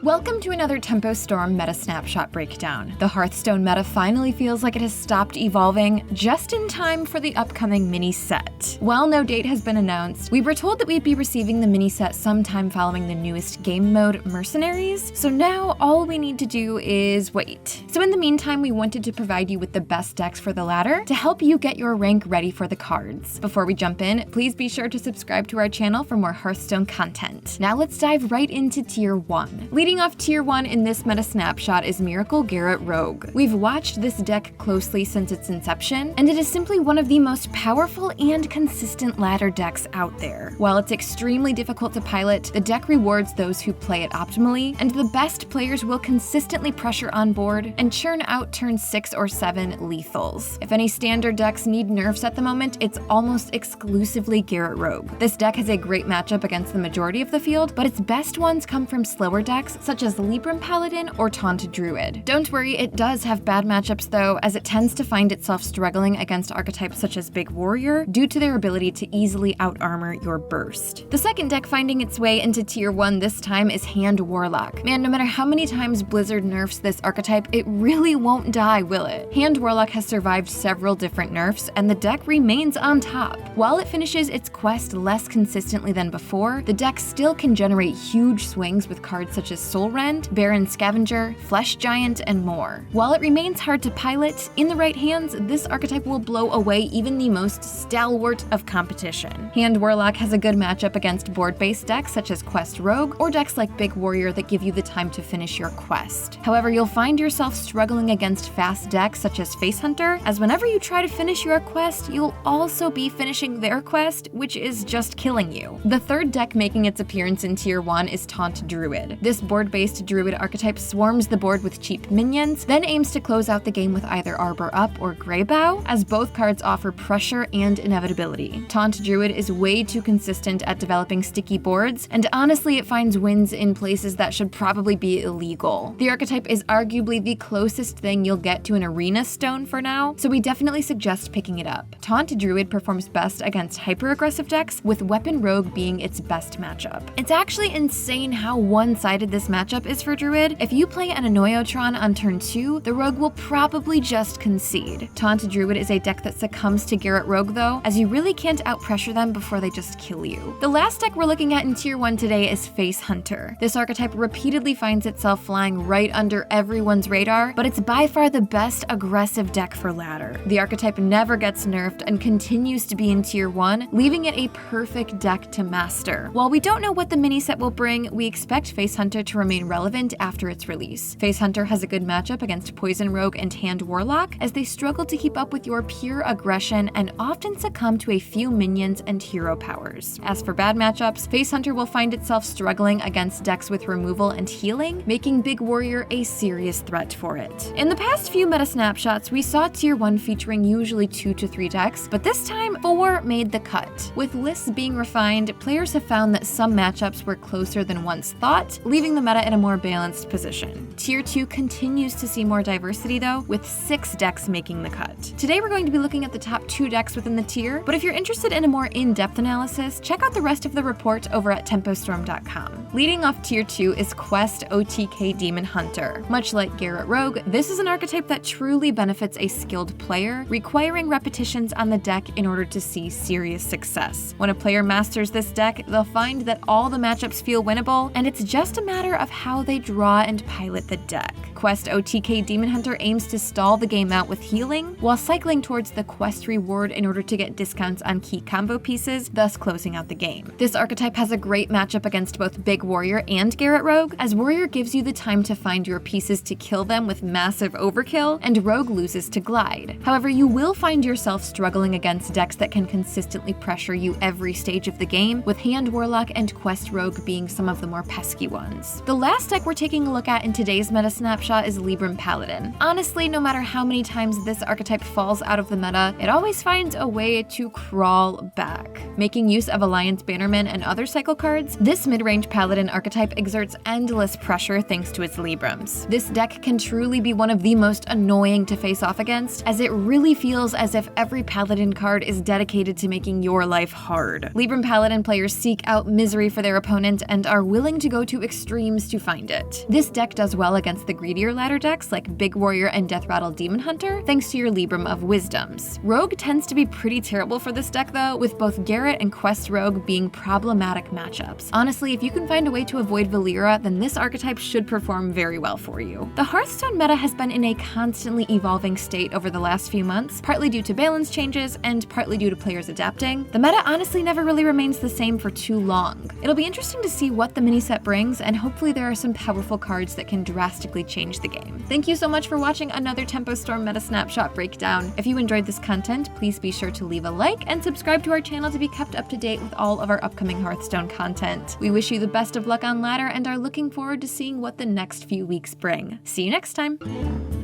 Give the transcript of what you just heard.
Welcome to another Tempo Storm Meta Snapshot breakdown. The Hearthstone meta finally feels like it has stopped evolving just in time for the upcoming mini set. While no date has been announced, we were told that we'd be receiving the mini set sometime following the newest game mode, Mercenaries, so now all we need to do is wait. So in the meantime, we wanted to provide you with the best decks for the ladder to help you get your rank ready for the cards. Before we jump in, please be sure to subscribe to our channel for more Hearthstone content. Now let's dive right into Tier 1. Leading off Tier 1 in this meta snapshot is Miracle Garrote Rogue. We've watched this deck closely since its inception, and it is simply one of the most powerful and consistent ladder decks out there. While it's extremely difficult to pilot, the deck rewards those who play it optimally, and the best players will consistently pressure on board and churn out turn 6 or 7 lethals. If any standard decks need nerfs at the moment, it's almost exclusively Garrote Rogue. This deck has a great matchup against the majority of the field, but its best ones come from slower decks such as Libra Paladin or Taunt Druid. Don't worry, it does have bad matchups though, as it tends to find itself struggling against archetypes such as Big Warrior due to their ability to easily out-armor your burst. The second deck finding its way into Tier 1 this time is Hand Warlock. Man, no matter how many times Blizzard nerfs this archetype, it really won't die, will it? Hand Warlock has survived several different nerfs, and the deck remains on top. While it finishes its quest less consistently than before, the deck still can generate huge swings with cards such as Soul Rend, Baron Scavenger, Flesh Giant, and more. While it remains hard to pilot, in the right hands, this archetype will blow away even the most stalwart of competition. Hand Warlock has a good matchup against board-based decks such as Quest Rogue, or decks like Big Warrior that give you the time to finish your quest. However, you'll find yourself struggling against fast decks such as Face Hunter, as whenever you try to finish your quest, you'll also be finishing their quest, which is just killing you. The third deck making its appearance in Tier 1 is Taunt Druid. This board-based Druid archetype swarms the board with cheap minions, then aims to close out the game with either Arbor Up or Greybough, as both cards offer pressure and inevitability. Taunt Druid is way too consistent at developing sticky boards, and honestly it finds wins in places that should probably be illegal. The archetype is arguably the closest thing you'll get to an arena stone for now, so we definitely suggest picking it up. Taunt Druid performs best against hyper-aggressive decks, with Weapon Rogue being its best matchup. It's actually insane how one-sided this matchup is for Druid. If you play an Annoyotron on turn 2, the Rogue will probably just concede. Taunt Druid is a deck that succumbs to Garrote Rogue though, as you really can't outpressure them before they just kill you. The last deck we're looking at in Tier 1 today is Face Hunter. This archetype repeatedly finds itself flying right under everyone's radar, but it's by far the best aggressive deck for ladder. The archetype never gets nerfed and continues to be in Tier 1, leaving it a perfect deck to master. While we don't know what the mini set will bring, we expect Face Hunter to remain relevant after its release. Face Hunter has a good matchup against Poison Rogue and Hand Warlock, as they struggle to keep up with your pure aggression and often succumb to a few minions and hero powers. As for bad matchups, Face Hunter will find itself struggling against decks with removal and healing, making Big Warrior a serious threat for it. In the past few meta snapshots, we saw Tier 1 featuring usually 2 to 3 decks, but this time 4 made the cut. With lists being refined, players have found that some matchups were closer than once thought, leaving the meta in a more balanced position. Tier 2 continues to see more diversity though, with 6 decks making the cut. Today we're going to be looking at the top 2 decks within the tier, but if you're interested in a more in-depth analysis, check out the rest of the report over at tempostorm.com. Leading off Tier 2 is Quest OTK Demon Hunter. Much like Garrote Rogue, this is an archetype that truly benefits a skilled player, requiring repetitions on the deck in order to see serious success. When a player masters this deck, they'll find that all the matchups feel winnable, and it's just a matter of how they draw and pilot the deck. Quest OTK Demon Hunter aims to stall the game out with healing, while cycling towards the quest reward in order to get discounts on key combo pieces, thus closing out the game. This archetype has a great matchup against both Big Warrior and Garrote Rogue, as Warrior gives you the time to find your pieces to kill them with massive overkill, and Rogue loses to glide. However, you will find yourself struggling against decks that can consistently pressure you every stage of the game, with Hand Warlock and Quest Rogue being some of the more pesky ones. The last deck we're taking a look at in today's meta snapshot is Libra Paladin. Honestly, no matter how many times this archetype falls out of the meta, it always finds a way to crawl back. Making use of Alliance Bannerman and other cycle cards, this mid-range Paladin archetype exerts endless pressure thanks to its Librams. This deck can truly be one of the most annoying to face off against, as it really feels as if every Paladin card is dedicated to making your life hard. Libra Paladin players seek out misery for their opponent and are willing to go to extremes to find it. This deck does well against the greedier ladder decks like Big Warrior and Death Rattle Demon Hunter, thanks to your Libram of Wisdoms. Rogue tends to be pretty terrible for this deck though, with both Garrett and Quest Rogue being problematic matchups. Honestly, if you can find a way to avoid Valera, then this archetype should perform very well for you. The Hearthstone meta has been in a constantly evolving state over the last few months, partly due to balance changes and partly due to players adapting. The meta honestly never really remains the same for too long. It'll be interesting to see what the mini set brings, and hopefully there are some powerful cards that can drastically change the game. Thank you so much for watching another Tempo Storm meta snapshot breakdown. If you enjoyed this content, please be sure to leave a like and subscribe to our channel to be kept up to date with all of our upcoming Hearthstone content. We wish you the best of luck on ladder and are looking forward to seeing what the next few weeks bring. See you next time!